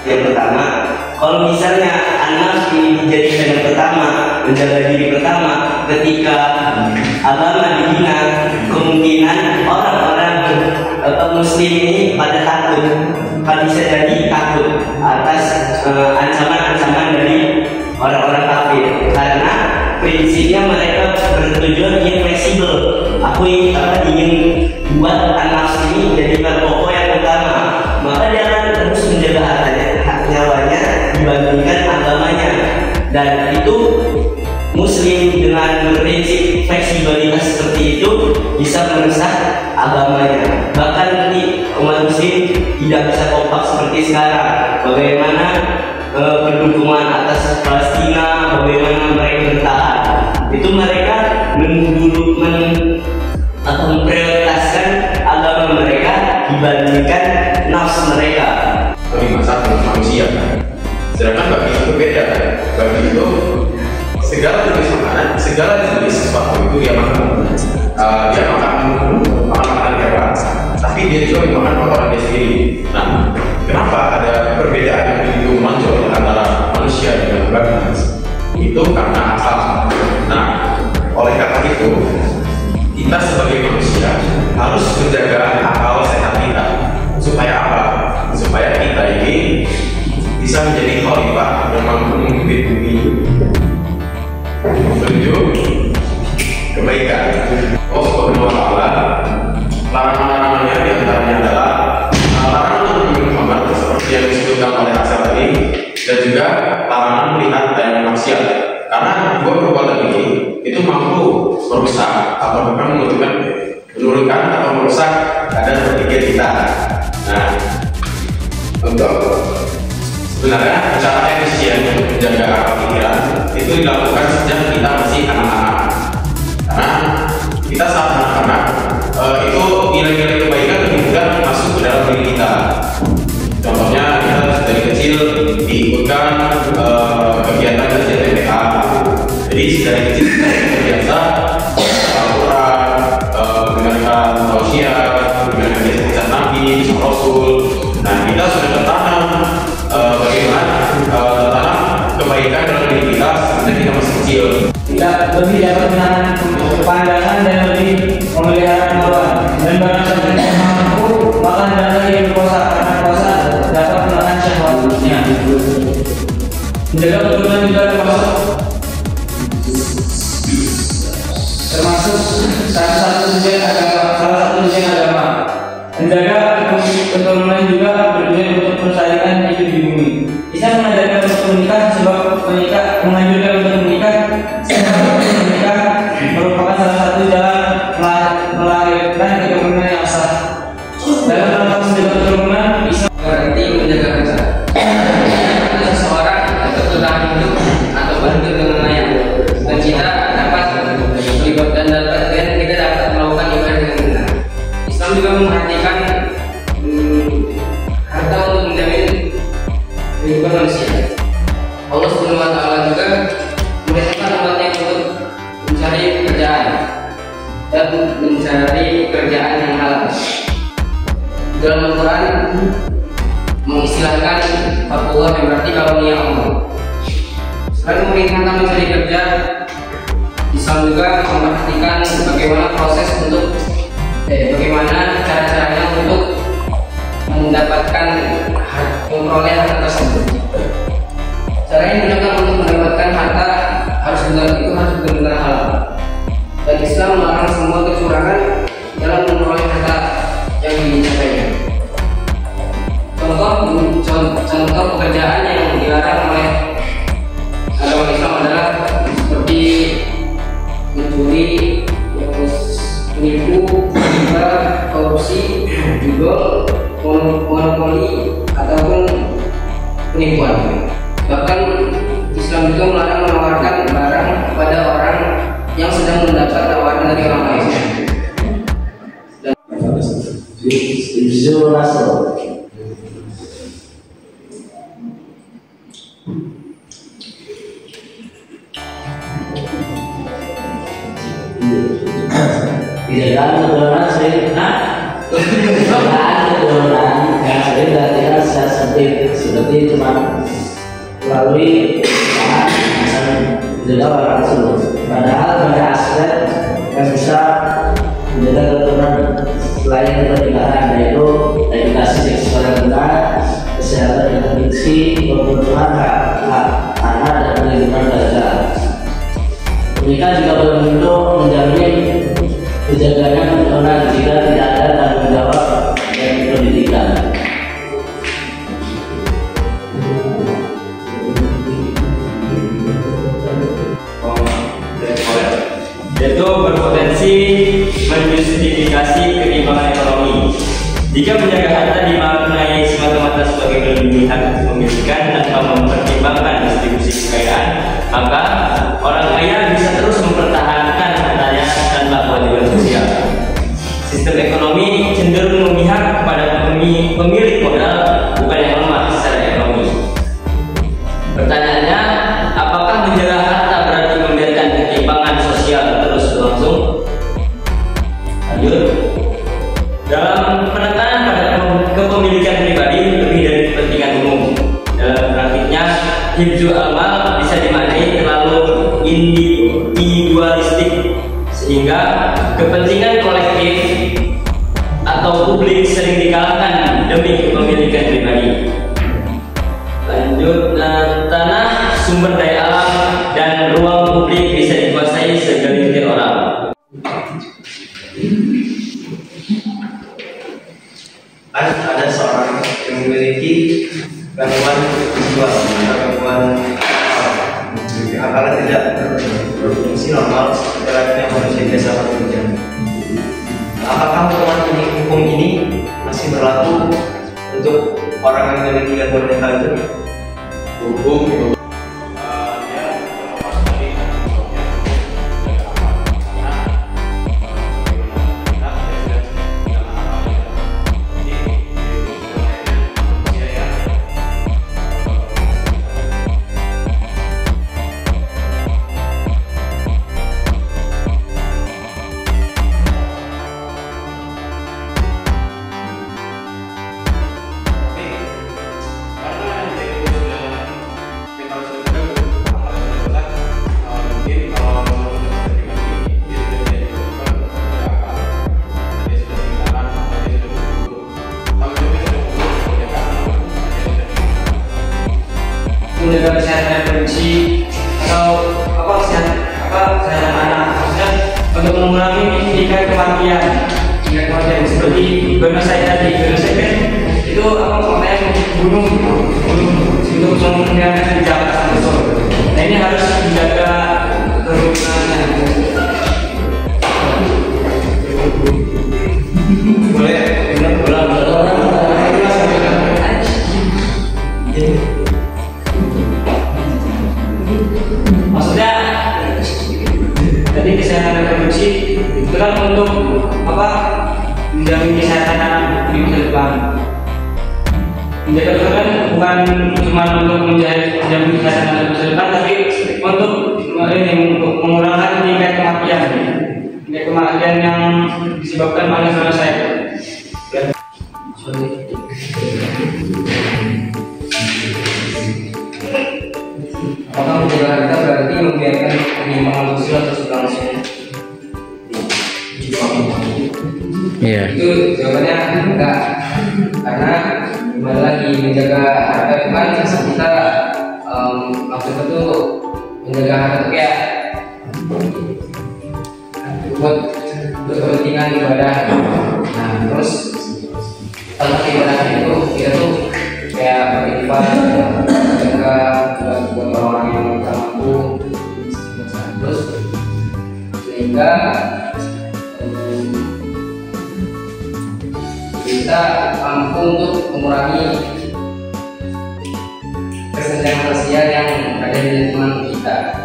Yang pertama, kalau misalnya anak ini dijadikan yang pertama, menjaga diri pertama, ketika agama dihina, kemungkinan orang-orang muslim ini pada takut, kalau bisa jadi takut atas ancaman-ancaman dari orang-orang kafir, karena prinsipnya mereka bertujuan ingin fleksibel. Aku ingin buat anak ini jadi pokok yang utama, maka dia akan terus menjaga hartanya, nyawanya dibandingkan agamanya. Dan itu muslim dengan prinsip fleksibilitas seperti itu bisa merusak agamanya. Bahkan umat muslim tidak bisa kompak seperti sekarang. Bagaimana pendukungan atas Palestina, bagaimana mereka bertahan, itu mereka memprioritaskan agama mereka dibandingkan nafsu mereka. Bagi manusia kan, sedangkan bagi itu beda kan. Bagi itu segala jenis makanan, segala jenis sesuatu itu dia makan. Dia makan makanan hewan, tapi dia juga makan kotoran dia sendiri. Nah, kenapa ada perbedaan yang begitu muncul antara manusia dengan babi? Itu karena akal. Nah, oleh karena itu kita sebagai manusia harus menjaga akal sehat kita. Supaya apa? Supaya kita ini bisa menjadi khalifah yang mampu memimpin bumi menuju kebaikan. Allah Subhanahu wa Ta'ala, larangan-larangannya diantaranya adalah larangan untuk meminum khamar seperti yang disebutkan oleh Asal tadi, dan juga larangan melihat tayangan maksiat, karena dua perbuatan ini itu mampu merusak atau bahkan menurunkan atau merusak keadaan berpikir kita. Nah, untuk sebenarnya cara efisien untuk menjaga akal pikiran itu dilakukan sejak kita masih anak-anak, karena kita saat anak-anak itu nilai-nilai kebaikan lebih mudah masuk ke dalam diri kita. Contohnya kita dari kecil diikutkan kegiatan TPA, jadi dari kecil kita terbiasa Al-Quran, mendengarkan tausiah, mendengarkan kisah Nabi, kisah Rasul. Nah, kita sudah tertanam bagaimana tertanam kebaikan dalam diri kita sejak kita masih kecil. Tidak lebih dapat menahan kepandangan dan lebih memelihara kemauan, dan barang siapa yang mampu maka hendaklah ia berpuasa, karena puasa dapat menahan syahwatnya. Menjaga keturunan juga termasuk salah satu tujuan agama. Menjaga keturunan juga bertujuan untuk melestarikan hidup di bumi. Islam mengajarkan untuk menikah, sebab menganjurkan untuk menikah, sebab menikah merupakan salah satu jalan melahirkan keturunan yang sah. Dalam rangka menjaga keturunan, Islam berarti menjaga harta. Seseorang untuk bertahan hidup atau berhidup dengan layak, dan kita dapat melibatkan dan kita dapat melakukan ibadah dengan benar. Islam juga memperhatikan harta untuk menjamin kehidupan manusia. Allah Subhanahu wa Ta'ala juga memerintahkan umatnya untuk mencari pekerjaan dan mencari pekerjaan yang halal. Dalam Al-Quran mengistilahkan Allah yang berarti karunia Allah. Selain memerintahkan mencari kerja, Islam juga memperhatikan bagaimana proses untuk bagaimana cara-caranya untuk mendapatkan memperoleh harta tersebut. Cara yang digunakan untuk mendapatkan harta harus benar-benar halal. Dan Islam melarang semua kecurangan dalam memperoleh harta yang dicapainya. Contoh pekerjaan yang dilarang oleh agama Islam adalah seperti mencuri, menipu, riba, korupsi, jual, monopoli, ataupun penipuan. Bahkan Islam juga melarang menawarkan barang kepada orang yang sedang mendapat tawaran dari orang lain. Tidak ada keturunan sering, yang sering berarti secara seperti cuma melalui bisa menjaga orang tersebut. Padahal banyak aspek yang bisa menjaga keturunan selain pernikahan, yaitu edukasi seksual yang benar, kesehatan reprodiksi, pemenuhan hak anak dan perlindungan data. Pernikahan juga berbentuk menjamin terjaganya keturunan jika tidak ada tanggung jawab dan pendidikan. Yaitu berpotensi menjustifikasi ketimpangan ekonomi. Jika menjaga harta dimaknai semata-mata sebagai melindungi hak kepemilikan tanpa mempertimbangkan distribusi kekayaan, maka orang kaya bisa terus mempertahankan hartanya tanpa kewajiban sosial. Sistem ekonomi cenderung memihak kepada pemilik modal, bukan yang lemah secara ekonomi. Pertanyaannya, apakah menjaga harta berarti membiarkan ketimpangan sosial terus berlangsung? Lanjut. Dalam penekanan pada kepemilikan pribadi lebih dari kepentingan umum. Dalam praktiknya, hifdzul amal bisa dimaknai terlalu individualistik, sehingga kepentingan kolektif atau publik sering dikalahkan demi kepemilikan pribadi. Lanjut, tanah, sumber daya alam, dan ruang publik bisa dikuasai segelintir orang. Ada seorang yang memiliki gangguan jiwa atau gangguan akal tidak berfungsi normal seperti layaknya manusia biasa bekerja. Apakah hukum ini masih berlaku untuk orang yang memiliki gangguan mental itu? Hukum menjaga kesehatan reproduksi atau kesehatan anak, maksudnya untuk mengurangi tingkat kematian seperti genocide tadi. Genocide kan itu maknanya bunuh untuk menghilangkan kejahatan besar. Nah, ini harus menjaga keruntuhannya. Boleh? Maksudnya tadi kesehatan reproduksi itu kan untuk menjamin kesehatan anak di masa depan. Menjaga itu kan bukan cuma untuk menjamin kesehatan anak di masa depan, tapi untuk mengurangi tingkat kematian yang disebabkan oleh genocide. Apakah menjaga harta berarti membiarkan ketimpangan sosial terus berlangsung? Iya. Itu jawabannya enggak, karena kembali lagi menjaga harta itu kan kita maksudnya tuh menjaga harta itu kayak buat kepentingan ibadah. Nah, terus tanpa ibadah itu kita tuh kayak beribadah, menjaga buat orang-orang yang tak mampu, terus sehingga kita mampu untuk mengurangi kesenjangan sosial yang ada di lingkungan kita.